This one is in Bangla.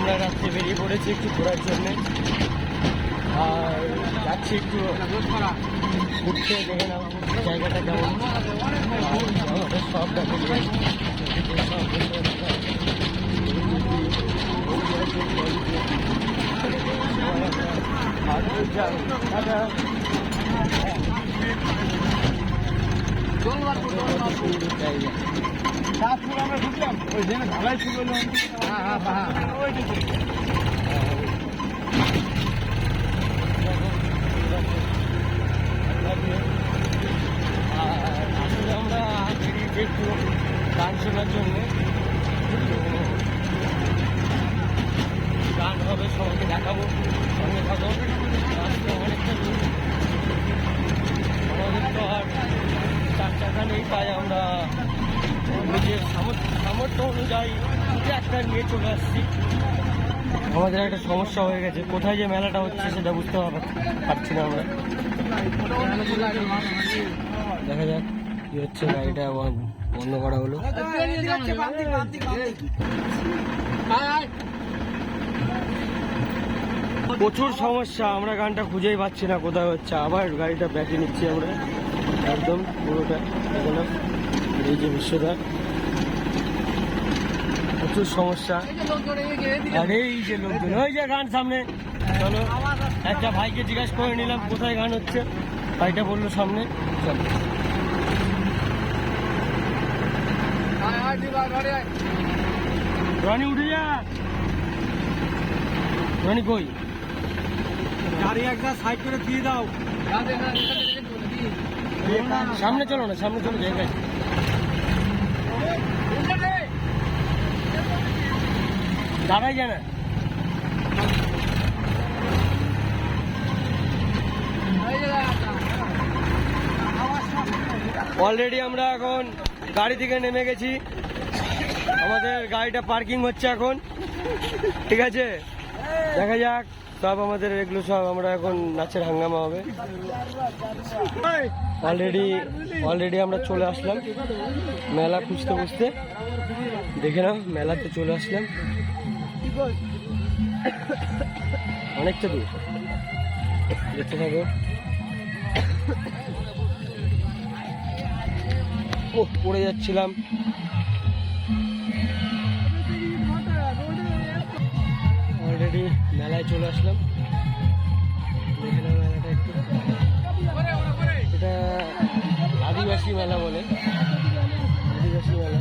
আমরা রাত্রে বেরিয়ে পড়েছি একটু ঘোরার জন্যে, আর যাচ্ছি একটু ঘুরতে, দেখে নাম জায়গাটা কেমন আমাদের সব আমরা ঢুকলাম ওই জন্য ঢালাই ছিল। আসলে আমরা বেরিয়েছি একটু গান শোনার জন্যে, গান হবে, সবাইকে দেখাবো, সঙ্গে থাকো। রাস্তা অনেকটা দূর, আমাদের তো আর 4 চাকা নেই, তাই আমরা নিজের সামর্থ্য অনুযায়ী একটা নিয়ে চলে আসছি। আমাদের একটা সমস্যা হয়ে গেছে, কোথায় যে মেলাটা হচ্ছে সেটা বুঝতে পারছি না আমরা। দেখা যাক কি হচ্ছে। গাড়িটা বন্ধ করা হলো। প্রচুর সমস্যা, আমরা গানটা খুঁজেই পাচ্ছি না কোথায় হচ্ছে। আবার গাড়িটা ব্যাকে নিচ্ছি আমরা একদম পুরোটা। এখানে এই যে বিশ্বদার, প্রচুর সমস্যা। আর এই যে লোকজন, ওই যে গান সামনে। চলো, একটা ভাইকে জিজ্ঞাসা করে নিলাম কোথায় গান হচ্ছে, ভাইটা বললো সামনে। চলো রনি উঠে যা। রনি কই? গাড়ি একটা সাইড করে দিয়ে দাও। সামনে চলো না, সামনে চলো, জায়গায় দাঁড়াই যায় না। অলরেডি আমরা এখন গাড়ি থেকে নেমে গেছি, আমাদের গাড়িটা পার্কিং হচ্ছে এখন। ঠিক আছে, দেখা যাক। সব আমাদের এগুলো সব আমরা এখন নাচের হাঙ্গামা হবে। অলরেডি আমরা চলে আসলাম মেলা খুঁজতে খুঁজতে। দেখে নাও, মেলাতে চলে আসলাম, অনেকটা দূর। দেখতে থাকো। ও, পড়ে যাচ্ছিলাম। অলরেডি মেলায় চলে আসলাম। দেখে নাও মেলাটা একটু, এটা আদিবাসী মেলা বলে, আদিবাসী মেলা।